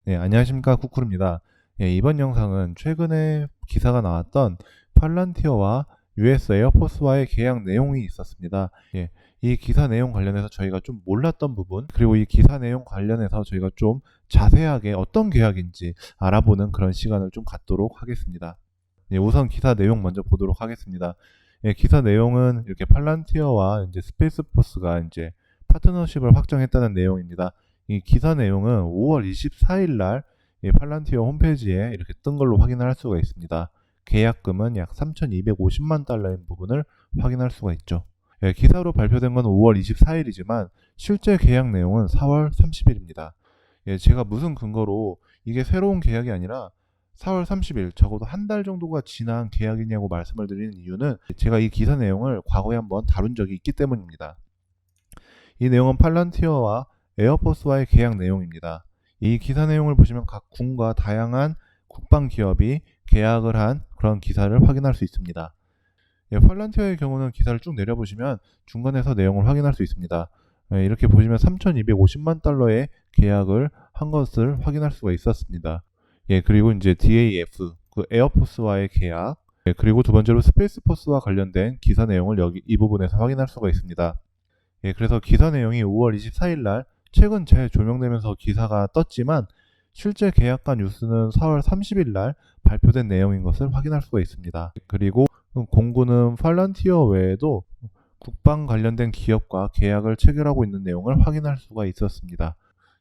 네, 안녕하십니까, 쿠쿠루입니다. 예, 이번 영상은 최근에 기사가 나왔던 팔란티어와 US 에어포스와의 계약 내용이 있었습니다. 예, 이 기사 내용 관련해서 저희가 좀 몰랐던 부분, 그리고 이 기사 내용 관련해서 저희가 좀 자세하게 어떤 계약인지 알아보는 그런 시간을 좀 갖도록 하겠습니다. 예, 우선 기사 내용 먼저 보도록 하겠습니다. 예, 기사 내용은 이렇게 팔란티어와 이제 스페이스포스가 이제 파트너십을 확정했다는 내용입니다. 이 기사 내용은 5월 24일 날 팔란티어 홈페이지에 이렇게 뜬 걸로 확인할 수가 있습니다. 계약금은 약 3,250만 달러인 부분을 확인할 수가 있죠. 예, 기사로 발표된 건 5월 24일이지만 실제 계약 내용은 4월 30일입니다. 예, 제가 무슨 근거로 이게 새로운 계약이 아니라 4월 30일, 적어도 한 달 정도가 지난 계약이냐고 말씀을 드리는 이유는 제가 이 기사 내용을 과거에 한번 다룬 적이 있기 때문입니다. 이 내용은 팔란티어와 에어포스와의 계약 내용입니다. 이 기사 내용을 보시면 각 군과 다양한 국방 기업이 계약을 한 그런 기사를 확인할 수 있습니다. 예, 팔란티어의 경우는 기사를 쭉 내려보시면 중간에서 내용을 확인할 수 있습니다. 예, 이렇게 보시면 3,250만 달러의 계약을 한 것을 확인할 수가 있었습니다. 예, 그리고 이제 DAF, 그 에어포스와의 계약, 예, 그리고 두 번째로 스페이스포스와 관련된 기사 내용을 여기 이 부분에서 확인할 수가 있습니다. 예, 그래서 기사 내용이 5월 24일 날 최근 재조명되면서 기사가 떴지만 실제 계약과 뉴스는 4월 30일 날 발표된 내용인 것을 확인할 수가 있습니다. 그리고 공군은 팔란티어 외에도 국방 관련된 기업과 계약을 체결하고 있는 내용을 확인할 수가 있었습니다.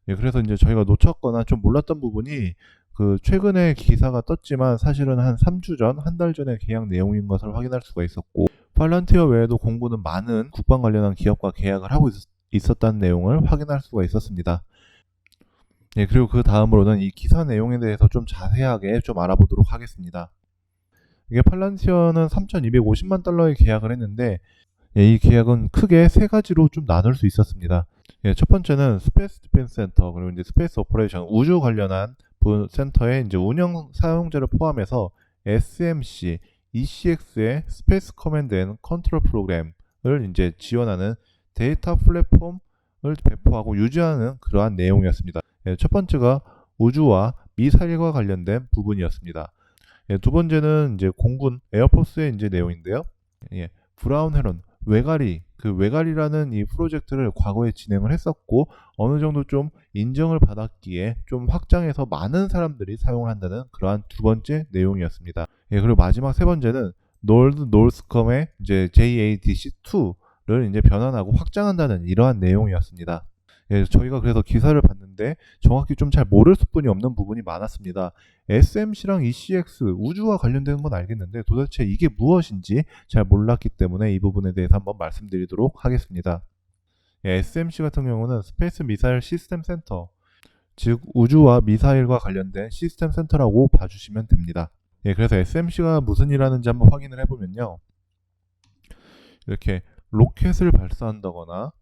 예, 그래서 이제 저희가 놓쳤거나 좀 몰랐던 부분이 그 최근에 기사가 떴지만 사실은 한 3주 전, 한 달 전에 계약 내용인 것을 확인할 수가 있었고, 팔란티어 외에도 공군은 많은 국방 관련한 기업과 계약을 하고 있었다는 내용을 확인할 수가 있었습니다. 예, 그리고 그 다음으로는 이 기사 내용에 대해서 좀 자세하게 좀 알아보도록 하겠습니다. 이게 팔란티어는 3,250만 달러의 계약을 했는데, 예, 이 계약은 크게 세 가지로 좀 나눌 수 있었습니다. 예, 첫 번째는 스페이스 디펜스 센터, 그리고 이제 스페이스 오퍼레이션, 우주 관련한 센터의 이제 운영 사용자를 포함해서 SMC, ECX의 스페이스 커맨드 앤 컨트롤 프로그램을 이제 지원하는 데이터 플랫폼을 배포하고 유지하는 그러한 내용이었습니다. 예, 첫 번째가 우주와 미사일과 관련된 부분이었습니다. 예, 두 번째는 이제 공군 에어포스의 이제 내용인데요. 예, 브라운 헤론 그 외가리라는 이 프로젝트를 과거에 진행을 했었고 어느 정도 좀 인정을 받았기에 좀 확장해서 많은 사람들이 사용을 한다는 그러한 두 번째 내용이었습니다. 예, 그리고 마지막 세 번째는 노스컴의 이제 JADC2를 이제 변환하고 확장한다는 이러한 내용이었습니다. 예, 저희가 그래서 기사를 봤는데 정확히 좀 잘 모를 수뿐이 없는 부분이 많았습니다. SMC랑 ECX 우주와 관련되는 건 알겠는데 도대체 이게 무엇인지 잘 몰랐기 때문에 이 부분에 대해서 한번 말씀드리도록 하겠습니다. 예, SMC 같은 경우는 스페이스 미사일 시스템 센터, 즉 우주와 미사일과 관련된 시스템 센터라고 봐주시면 됩니다. 예, 그래서 SMC가 무슨 일 하는지 한번 확인을 해보면요. 이렇게 로켓을 발사한다거나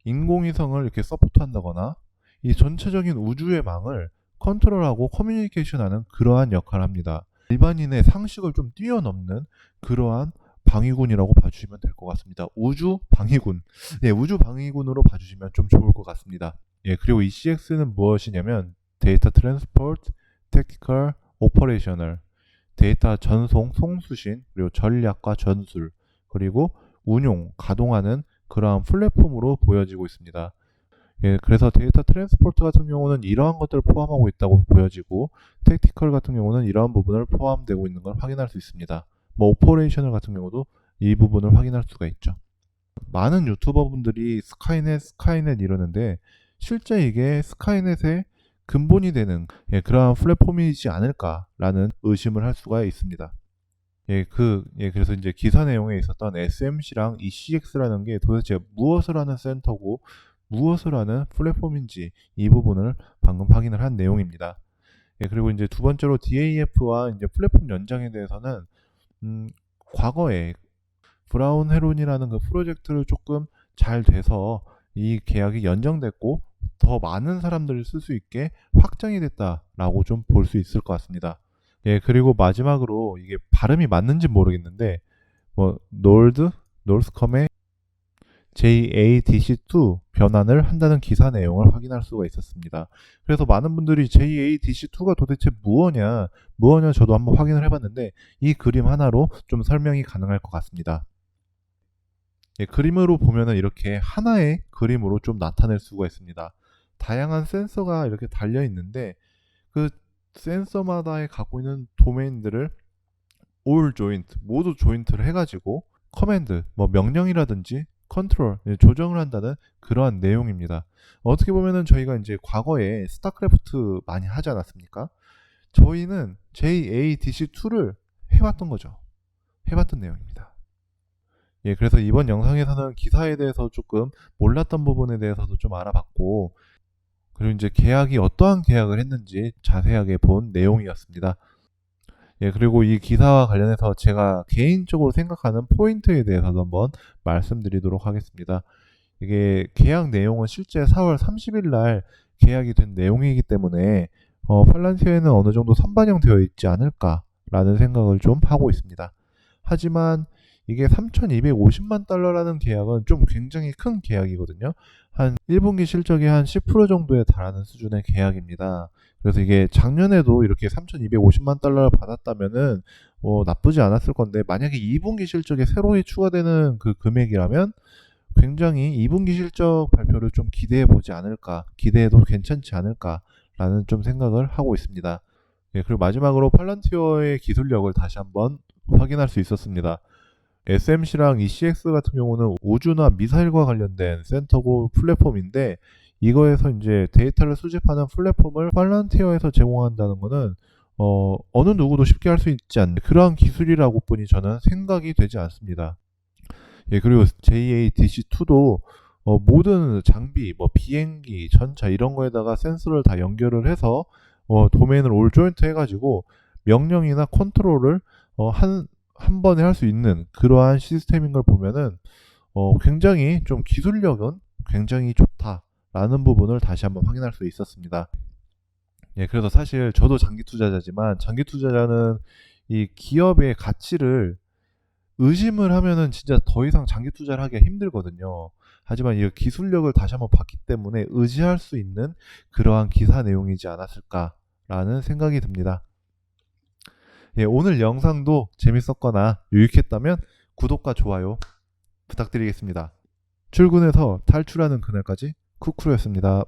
인공위성을 이렇게 서포트한다거나 이 전체적인 우주의 망을 컨트롤하고 커뮤니케이션하는 그러한 역할을 합니다. 일반인의 상식을 좀 뛰어넘는 그러한 방위군이라고 봐주시면 될 것 같습니다. 우주 방위군. 예, 우주 방위군으로 봐주시면 좀 좋을 것 같습니다. 예, 그리고 이 CX는 무엇이냐면 데이터 트랜스포트, 택티컬, 오퍼레이셔널, 데이터 전송, 송수신, 그리고 전략과 전술, 그리고 운용, 가동하는 그러한 플랫폼으로 보여지고 있습니다. 예, 그래서 데이터 트랜스포트 같은 경우는 이러한 것들을 포함하고 있다고 보여지고 택티컬 같은 경우는 이러한 부분을 포함되고 있는 걸 확인할 수 있습니다. 뭐 오퍼레이셔널 같은 경우도 이 부분을 확인할 수가 있죠. 많은 유튜버분들이 스카이넷 이러는데 실제 이게 스카이넷의 근본이 되는 그러한 플랫폼이지 않을까라는 의심을 할 수가 있습니다. 그래서 이제 기사 내용에 있었던 SMC랑 ECX라는 게 도대체 무엇을 하는 센터고 무엇을 하는 플랫폼인지 이 부분을 방금 확인을 한 내용입니다. 예, 그리고 이제 두 번째로 DAF와 이제 플랫폼 연장에 대해서는 과거에 브라운 헤론이라는 그 프로젝트를 조금 잘 돼서 이 계약이 연장됐고 더 많은 사람들을 쓸 수 있게 확장이 됐다라고 좀 볼 수 있을 것 같습니다. 예, 그리고 마지막으로 이게 발음이 맞는지 모르겠는데 뭐 노스컴의 JADC2 변환을 한다는 기사 내용을 확인할 수가 있었습니다. 그래서 많은 분들이 JADC2가 도대체 무엇냐 저도 한번 확인을 해봤는데 이 그림 하나로 좀 설명이 가능할 것 같습니다. 예, 그림으로 보면은 이렇게 하나의 그림으로 좀 나타낼 수가 있습니다. 다양한 센서가 이렇게 달려 있는데 그 센서마다에 갖고 있는 도메인들을 all joint 모두 조인트를 해가지고 커맨드 뭐 명령이라든지 컨트롤 조정을 한다는 그러한 내용입니다. 어떻게 보면은 저희가 이제 과거에 스타크래프트 많이 하지 않았습니까? 저희는 JADC2를 해봤던 거죠. 해봤던 내용입니다. 예, 그래서 이번 영상에서는 기사에 대해서 조금 몰랐던 부분에 대해서도 좀 알아봤고, 그리고 이제 계약이 어떠한 계약을 했는지 자세하게 본 내용이었습니다. 예, 그리고 이 기사와 관련해서 제가 개인적으로 생각하는 포인트에 대해서도 한번 말씀드리도록 하겠습니다. 이게 계약 내용은 실제 4월 30일 날 계약이 된 내용이기 때문에 팔란티어에는 어느 정도 선반영되어 있지 않을까라는 생각을 좀 하고 있습니다. 하지만 이게 3,250만 달러라는 계약은 좀 굉장히 큰 계약이거든요. 한 1분기 실적이 한 10% 정도에 달하는 수준의 계약입니다. 그래서 이게 작년에도 이렇게 3,250만 달러를 받았다면은 나쁘지 않았을 건데, 만약에 2분기 실적에 새로이 추가되는 그 금액이라면 굉장히 2분기 실적 발표를 좀 기대해 보지 않을까, 기대해도 괜찮지 않을까라는 좀 생각을 하고 있습니다. 예, 그리고 마지막으로 팔란티어의 기술력을 다시 한번 확인할 수 있었습니다. SMC랑 ECX 같은 경우는 우주나 미사일과 관련된 센터고 플랫폼인데, 이거에서 이제 데이터를 수집하는 플랫폼을 팔란티어에서 제공한다는 것은 어느 누구도 쉽게 할 수 있지 않는 그러한 기술이라고 뿐이 저는 생각이 되지 않습니다. 예, 그리고 JADC2도 모든 장비, 뭐 비행기, 전차 이런 거에다가 센서를 다 연결을 해서 도메인을 올 조인트 해가지고 명령이나 컨트롤을 한 번에 할 수 있는 그러한 시스템인 걸 보면은 굉장히 좀 기술력은 굉장히 좋다라는 부분을 다시 한번 확인할 수 있었습니다. 예, 그래서 사실 저도 장기 투자자지만 장기 투자자는 이 기업의 가치를 의심을 하면은 진짜 더 이상 장기 투자를 하기가 힘들거든요. 하지만 이 기술력을 다시 한번 봤기 때문에 의지할 수 있는 그러한 기사 내용이지 않았을까라는 생각이 듭니다. 예, 오늘 영상도 재밌었거나 유익했다면 구독과 좋아요 부탁드리겠습니다. 출근해서 탈출하는 그날까지 쿠쿠루였습니다.